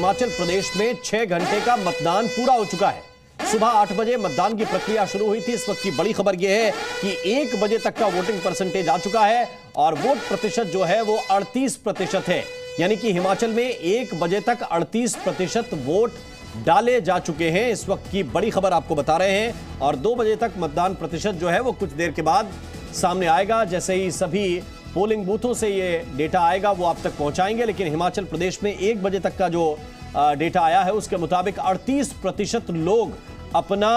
हिमाचल प्रदेश में 6 घंटे का मतदान पूरा हो चुका है। सुबह 8 बजे मतदान की प्रक्रिया शुरू हुई थी। इस वक्त की बड़ी खबर यह है कि 1 बजे तक का वोटिंग परसेंटेज आ चुका है और वोट प्रतिशत जो है वो 38% है। यानी कि हिमाचल में 1 बजे तक 38% वोट डाले जा चुके हैं। इस वक्त की बड़ी खबर आपको बता रहे हैं और 2 बजे तक मतदान प्रतिशत जो है वो कुछ देर के बाद सामने आएगा। जैसे ही सभी पोलिंग बूथों से ये डेटा आएगा वो आप तक पहुंचाएंगे। लेकिन हिमाचल प्रदेश में 1 बजे तक का जो डेटा आया है उसके मुताबिक 38% लोग अपना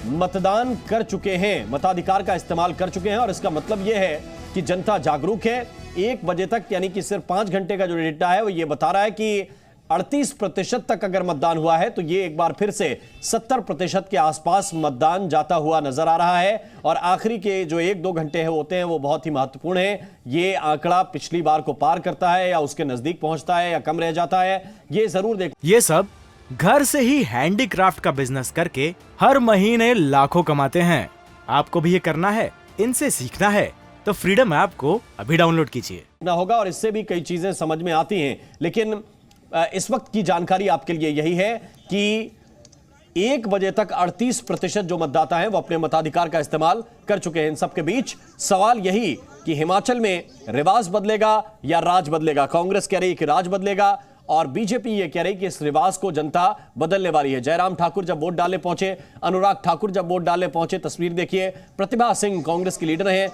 मतदान कर चुके हैं, मताधिकार का इस्तेमाल कर चुके हैं। और इसका मतलब यह है कि जनता जागरूक है। 1 बजे तक यानी कि सिर्फ 5 घंटे का जो डेटा है वो ये बता रहा है कि 38% तक अगर मतदान हुआ है तो ये एक बार फिर से 70% के आसपास मतदान जाता हुआ नजर आ रहा है। और आखिरी के जो 1-2 घंटे होते हैं वो बहुत ही महत्वपूर्ण है। ये आंकड़ा पिछली बार को पार करता है या उसके नजदीक पहुंचता है या कम रह जाता है, ये जरूर देख। ये सब घर से ही हैंडीक्राफ्ट का बिजनेस करके हर महीने लाखों कमाते हैं। आपको भी ये करना है, इनसे सीखना है तो फ्रीडम ऐप को अभी डाउनलोड कीजिए ना होगा और इससे भी कई चीजें समझ में आती हैं। लेकिन इस वक्त की जानकारी आपके लिए यही है कि 1 बजे तक 38% जो मतदाता हैं वो अपने मताधिकार का इस्तेमाल कर चुके हैं। इन सबके बीच सवाल यही कि हिमाचल में रिवाज बदलेगा या राज बदलेगा। कांग्रेस कह रही है कि राज बदलेगा और बीजेपी ये कह रही है कि इस रिवाज को जनता बदलने वाली है। जयराम ठाकुर जब वोट डालने पहुंचे, अनुराग ठाकुर जब वोट डालने पहुंचे, तस्वीर देखिए। प्रतिभा सिंह कांग्रेस की लीडर हैं,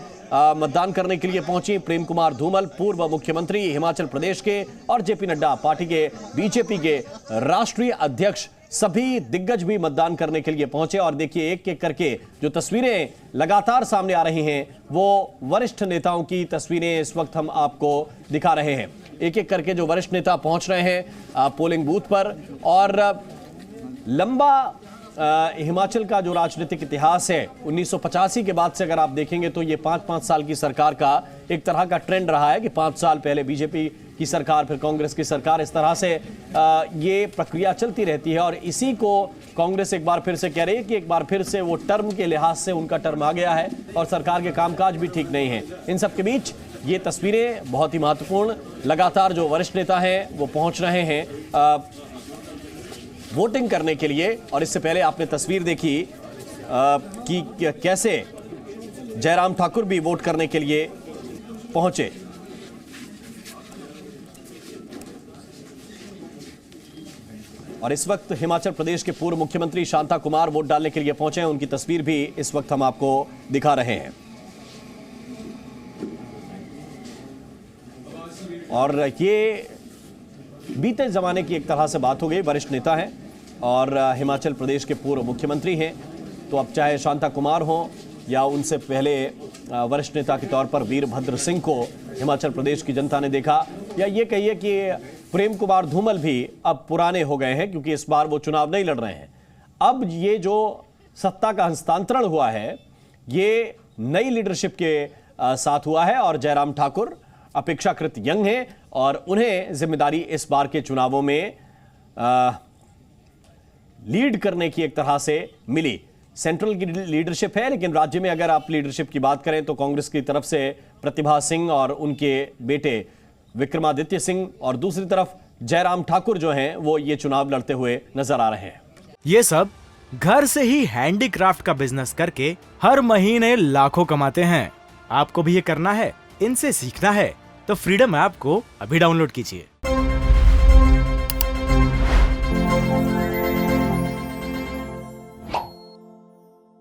मतदान करने के लिए पहुंची। प्रेम कुमार धूमल पूर्व मुख्यमंत्री हिमाचल प्रदेश के और जेपी नड्डा पार्टी के बीजेपी के राष्ट्रीय अध्यक्ष, सभी दिग्गज भी मतदान करने के लिए पहुंचे। और देखिए एक एक करके जो तस्वीरें लगातार सामने आ रही हैं वो वरिष्ठ नेताओं की तस्वीरें इस वक्त हम आपको दिखा रहे हैं। एक एक करके जो वरिष्ठ नेता पहुंच रहे हैं पोलिंग बूथ पर। और लंबा हिमाचल का जो राजनीतिक इतिहास है 1985 के बाद से अगर आप देखेंगे तो ये 5-5 साल की सरकार का एक तरह का ट्रेंड रहा है कि 5 साल पहले बीजेपी की सरकार, फिर कांग्रेस की सरकार, इस तरह से ये प्रक्रिया चलती रहती है। और इसी को कांग्रेस एक बार फिर से कह रही है कि एक बार फिर से वो टर्म के लिहाज से उनका टर्म आ गया है और सरकार के कामकाज भी ठीक नहीं है। इन सब के बीच ये तस्वीरें बहुत ही महत्वपूर्ण, लगातार जो वरिष्ठ नेता हैं वो पहुंच रहे हैं वोटिंग करने के लिए। और इससे पहले आपने तस्वीर देखी कि कैसे जयराम ठाकुर भी वोट करने के लिए पहुंचे। और इस वक्त हिमाचल प्रदेश के पूर्व मुख्यमंत्री शांता कुमार वोट डालने के लिए पहुंचे हैं। उनकी तस्वीर भी इस वक्त हम आपको दिखा रहे हैं। और ये बीते जमाने की एक तरह से बात हो गई। वरिष्ठ नेता हैं और हिमाचल प्रदेश के पूर्व मुख्यमंत्री हैं। तो अब चाहे शांता कुमार हो या उनसे पहले वरिष्ठ नेता के तौर पर वीरभद्र सिंह को हिमाचल प्रदेश की जनता ने देखा, या ये कहिए कि प्रेम कुमार धूमल भी अब पुराने हो गए हैं क्योंकि इस बार वो चुनाव नहीं लड़ रहे हैं। अब ये जो सत्ता का हस्तांतरण हुआ है ये नई लीडरशिप के साथ हुआ है और जयराम ठाकुर अपेक्षाकृत यंग हैं और उन्हें जिम्मेदारी इस बार के चुनावों में लीड करने की एक तरह से मिली। सेंट्रल की लीडरशिप है, लेकिन राज्य में अगर आप लीडरशिप की बात करें तो कांग्रेस की तरफ से प्रतिभा सिंह और उनके बेटे विक्रमादित्य सिंह और दूसरी तरफ जयराम ठाकुर जो हैं वो ये चुनाव लड़ते हुए नजर आ रहे हैं। ये सब घर से ही हैंडीक्राफ्ट का बिजनेस करके हर महीने लाखों कमाते हैं। आपको भी ये करना है, इनसे सीखना है तो फ्रीडम ऐप को अभी डाउनलोड कीजिए।